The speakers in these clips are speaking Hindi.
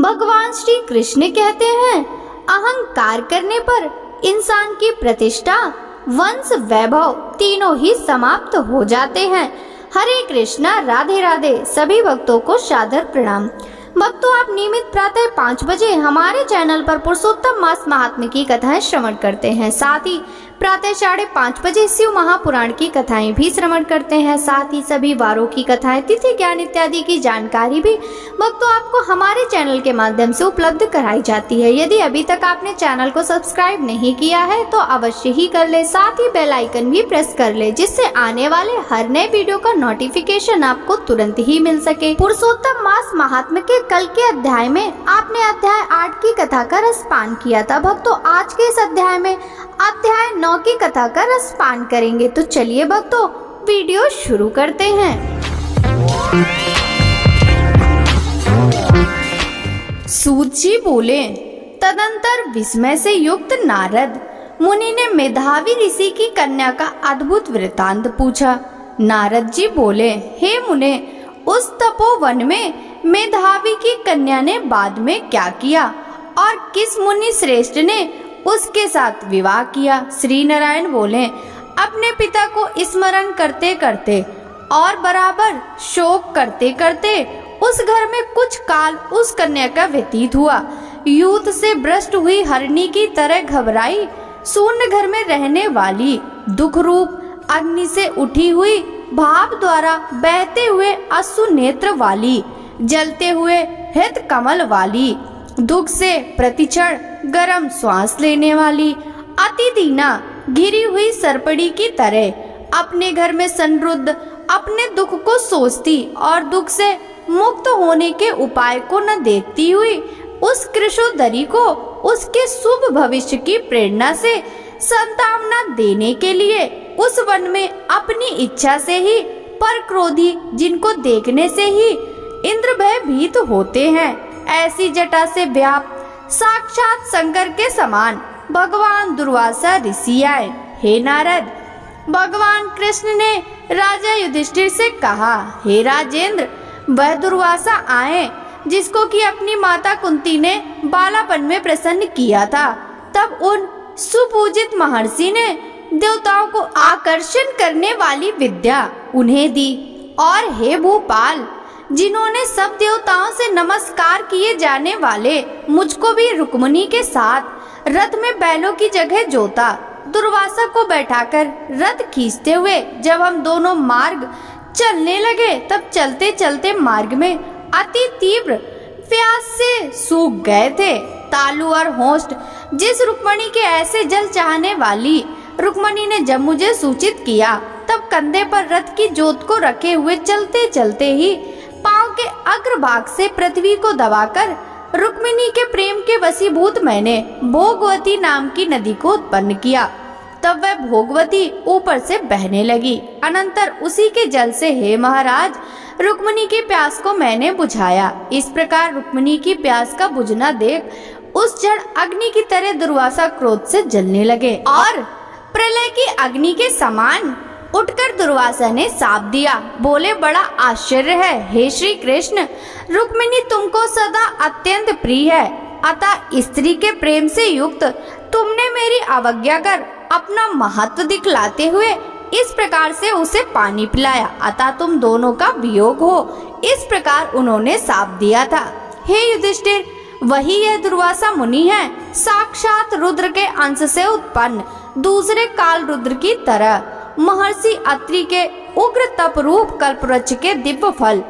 भगवान श्री कृष्ण कहते हैं, अहंकार करने पर इंसान की प्रतिष्ठा, वंश, वैभव तीनों ही समाप्त हो जाते हैं। हरे कृष्णा, राधे राधे। सभी भक्तों को सादर प्रणाम। भक्तों, आप नियमित प्रातः 5 बजे हमारे चैनल पर पुरुषोत्तम मास महात्म्य की कथाएं श्रवण करते हैं। साथ ही प्रातः 5:30 बजे शिव महापुराण की कथाएं भी श्रवण करते हैं। साथ ही सभी वारों की कथाएं, तिथि ज्ञान इत्यादि की जानकारी भी भक्तों आपको हमारे चैनल के माध्यम से उपलब्ध कराई जाती है। यदि अभी तक आपने चैनल को सब्सक्राइब नहीं किया है तो अवश्य ही कर ले। साथ ही बेल आइकन भी प्रेस कर ले, जिससे आने वाले हर नए वीडियो का नोटिफिकेशन आपको तुरंत ही मिल सके। पुरुषोत्तम मास महात्म्य के कल के अध्याय में आपने अध्याय 8 की कथा का रसपान किया था। भक्तों, आज के इस अध्याय में अध्याय 9 की कथा का रसपान करेंगे। तो चलिए भक्तों, वीडियो शुरू करते हैं। सूत जी बोले, तदंतर विस्मय से युक्त नारद मुनि ने मेधावी ऋषि की कन्या का अद्भुत वृतांत पूछा। नारद जी बोले, हे मुने, उस तपोवन में मेधावी की कन्या ने बाद में क्या किया और किस मुनि श्रेष्ठ ने उसके साथ विवाह किया? श्री नारायण बोले, अपने पिता को स्मरण करते करते और बराबर शोक करते करते उस घर में कुछ काल उस कन्या का व्यतीत हुआ। युद्ध से भ्रष्ट हुई हरणी की तरह घबराई, शून्य घर में रहने वाली, दुख रूप अग्नि से उठी हुई, भाव द्वारा बहते हुए अश्रु नेत्र वाली, जलते हुए हृत कमल वाली, दुख से प्रतिक्षण गरम श्वास लेने वाली, अति दीना घिरी हुई सरपड़ी की तरह अपने घर में संरुद्ध, अपने दुख को सोचती और दुख से मुक्त होने के उपाय को न देखती हुई, उस कृशोदरी को उसके शुभ भविष्य की प्रेरणा से संतावना देने के लिए उस वन में अपनी इच्छा से ही पर क्रोधी, जिनको देखने से ही इंद्र भयभीत होते हैं, ऐसी जटा से व्याप्त साक्षात शंकर के समान भगवान दुर्वासा ऋषि आए। हे नारद, भगवान कृष्ण ने राजा युधिष्ठिर से कहा, हे राजेंद्र, वह दुर्वासा आए जिसको कि अपनी माता कुंती ने बालापन में प्रसन्न किया था। तब उन सुपूजित महर्षि ने देवताओं को आकर्षण करने वाली विद्या उन्हें दी। और हे भूपाल, जिन्होंने सब देवताओं से नमस्कार किए जाने वाले मुझको भी रुक्मिणी के साथ रथ में बैलों की जगह जोता। दुर्वासा को बैठाकर रथ खींचते हुए जब हम दोनों मार्ग चलने लगे, तब चलते चलते मार्ग में अति तीव्र प्यास से सूख गए थे। तालु और होस्ट जिस रुक्मिणी के ऐसे जल चाहने वाली रुक्मिणी ने जब मुझे सूचित किया, तब कंधे पर रथ की जोत को रखे हुए चलते चलते ही पांव के अग्रभाग से पृथ्वी को दबाकर रुक्मिणी के प्रेम के वशीभूत मैंने भोगवती नाम की नदी को उत्पन्न किया। तब वह भोगवती ऊपर से बहने लगी। अनंतर उसी के जल से, हे महाराज, रुक्मिणी की प्यास को मैंने बुझाया। इस प्रकार रुक्मिणी की प्यास का बुझना देख उस जड़ अग्नि की तरह दुर्वासा क्रोध से जलने लगे और प्रलय की अग्नि के समान उठकर दुर्वासा ने साप दिया। बोले, बड़ा आश्चर्य है हे श्री कृष्ण, रुक्मिणी तुमको सदा अत्यंत प्रिय है, अतः स्त्री के प्रेम से युक्त तुमने मेरी अवज्ञा कर अपना महत्व दिखलाते हुए इस प्रकार से उसे पानी पिलाया, अतः तुम दोनों का वियोग हो। इस प्रकार उन्होंने साप दिया था। हे युधिष्ठिर, वही यह दुर्वासा मुनि है, साक्षात रुद्र के अंश से उत्पन्न, दूसरे काल रुद्र की तरह, महर्षि अत्रि के उग्र तप रूप कल्पवृक्ष के दिव्य फल,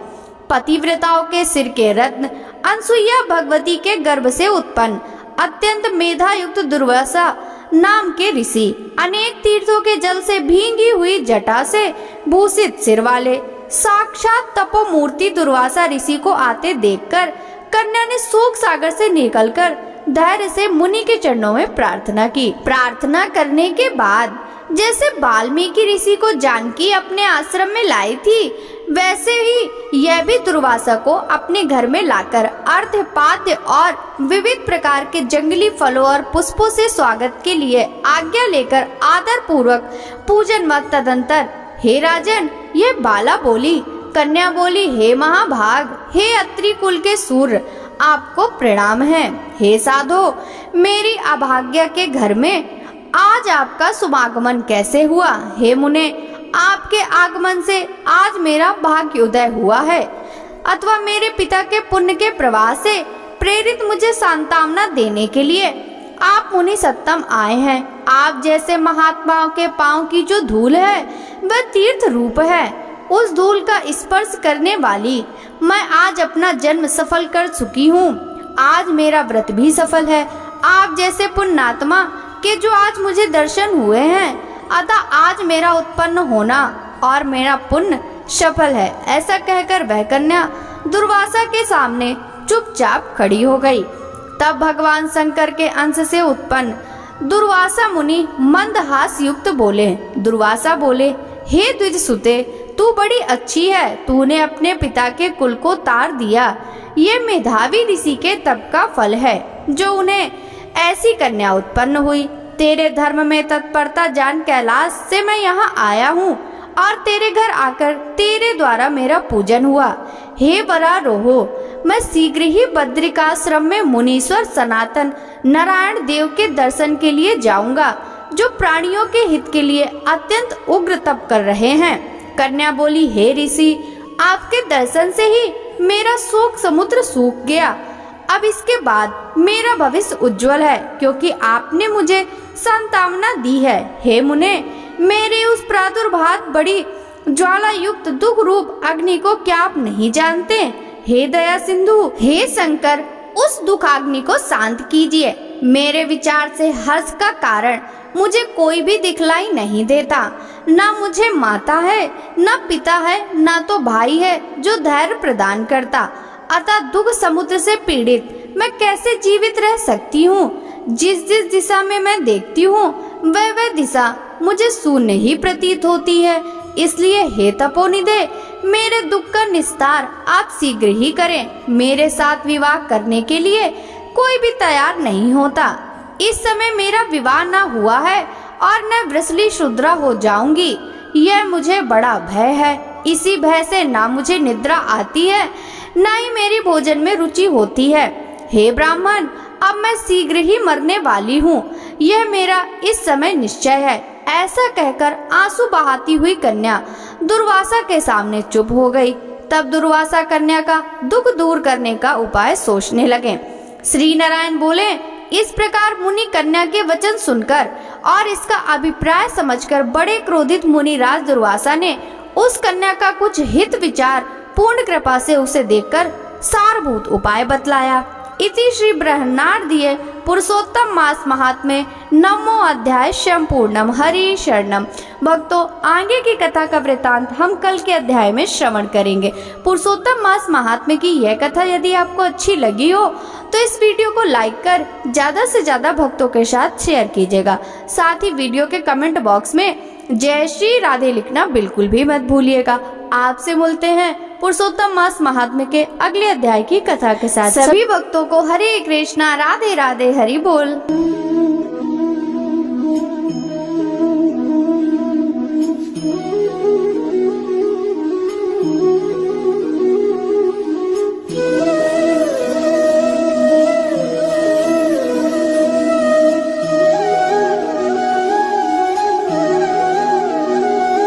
पतिव्रताओं के सिर के रत्न, अनसुईया भगवती के गर्भ से उत्पन्न, अत्यंत मेधा युक्त दुर्वासा नाम के ऋषि, अनेक तीर्थों के जल से भींगी हुई जटा से भूषित सिर वाले, साक्षात तपोमूर्ति दुर्वासा ऋषि को आते देखकर कन्या ने शोक सागर से निकलकर धैर्य से मुनि के चरणों में प्रार्थना की। प्रार्थना करने के बाद जैसे वाल्मीकि ऋषि को जानकी अपने आश्रम में लाई थी, वैसे ही यह भी दुर्वासा को अपने घर में लाकर अर्घ्य, पाद्य और विविध प्रकार के जंगली फलों और पुष्पों से स्वागत के लिए आज्ञा लेकर आदर पूर्वक पूजन मत। तदंतर, हे राजन, यह बाला बोली। कन्या बोली, हे महाभाग, हे अत्रि कुल के सूर्य, आपको प्रणाम है। हे साधो, मेरी अभाग्य के घर में आज आपका शुभागमन कैसे हुआ? हे मुने, आपके आगमन से आज मेरा भाग्योदय हुआ है, अथवा मेरे पिता के पुण्य के प्रवाह से प्रेरित मुझे सांत्वना देने के लिए आप मुनि सत्तम आए हैं। आप जैसे महात्माओं के पांव की जो धूल है वह तीर्थ रूप है। उस धूल का स्पर्श करने वाली मैं आज अपना जन्म सफल कर चुकी हूँ। आज मेरा व्रत भी सफल है। आप जैसे पुण्यात्मा के जो आज मुझे दर्शन हुए हैं, अतः आज मेरा उत्पन्न होना और मेरा पुण्य सफल है। ऐसा कहकर वह कन्या दुर्वासा के सामने चुपचाप खड़ी हो गई। तब भगवान शंकर के अंश से उत्पन्न दुर्वासा मुनि मंदहास युक्त बोले। दुर्वासा बोले, हे द्विज सुते, तू बड़ी अच्छी है। तूने अपने पिता के कुल को तार दिया। ये मेधावी ऋषि के तप का फल है जो उन्हें ऐसी कन्या उत्पन्न हुई। तेरे धर्म में तत्परता जान कैलाश से मैं यहाँ आया हूँ और तेरे घर आकर तेरे द्वारा मेरा पूजन हुआ। हे वरारोहो, मैं शीघ्र ही बद्रिकाश्रम में मुनीश्वर सनातन नारायण देव के दर्शन के लिए जाऊंगा, जो प्राणियों के हित के लिए अत्यंत उग्र तप कर रहे हैं। कन्या बोली, हे ऋषि, आपके दर्शन से ही मेरा शोक समुद्र सूख गया। अब इसके बाद मेरा भविष्य उज्जवल है, क्योंकि आपने मुझे सांत्वना दी है। हे मुने, मेरे उस प्रादुर्भाव बड़ी ज्वाला युक्त दुख रूप अग्नि को क्या आप नहीं जानते? हे दया सिंधु, हे शंकर, उस दुखाग्नि को शांत कीजिए। मेरे विचार से हर्ष का कारण मुझे कोई भी दिखलाई नहीं देता। ना मुझे माता है, ना पिता है, ना तो भाई है जो धैर्य प्रदान करता। अतः दुख समुद्र से पीड़ित मैं कैसे जीवित रह सकती हूँ? जिस जिस दिशा में मैं देखती हूँ वह दिशा मुझे शून्य ही प्रतीत होती है। इसलिए हे तपोनिधे, मेरे दुख का निस्तार आप शीघ्र ही करें। मेरे साथ विवाह करने के लिए कोई भी तैयार नहीं होता। इस समय मेरा विवाह न हुआ है और न वृषली शूद्रा हो जाऊंगी, यह मुझे बड़ा भय है। इसी भय से ना मुझे निद्रा आती है, न ही मेरी भोजन में रुचि होती है। हे ब्राह्मण, अब मैं शीघ्र ही मरने वाली हूँ, यह मेरा इस समय निश्चय है। ऐसा कहकर आंसू बहाती हुई कन्या दुर्वासा के सामने चुप हो गई। तब दुर्वासा कन्या का दुख दूर करने का उपाय सोचने लगे। श्री नारायण बोले, इस प्रकार मुनि कन्या के वचन सुनकर और इसका अभिप्राय समझकर बड़े क्रोधित मुनिराज दुर्वासा ने उस कन्या का कुछ हित विचार पूर्ण कृपा से उसे देखकर सारभूत उपाय बतलाया। इति श्री बृहन्नारदीय पुरुषोत्तम मास महात्म्य नवमो अध्याय संपूर्णम। हरि शरणम। भक्तों, आगे की कथा का वृतांत हम कल के अध्याय में श्रवण करेंगे। पुरुषोत्तम मास महात्म्य की यह कथा यदि आपको अच्छी लगी हो तो इस वीडियो को लाइक कर ज्यादा से ज्यादा भक्तों के साथ शेयर कीजिएगा। साथ ही वीडियो के कमेंट बॉक्स में जय श्री राधे लिखना बिल्कुल भी मत भूलिएगा। आपसे मिलते हैं पुरुषोत्तम मास महात्म्य के अगले अध्याय की कथा के साथ। सभी भक्तों को हरे कृष्णा, राधे राधे, हरि बोल।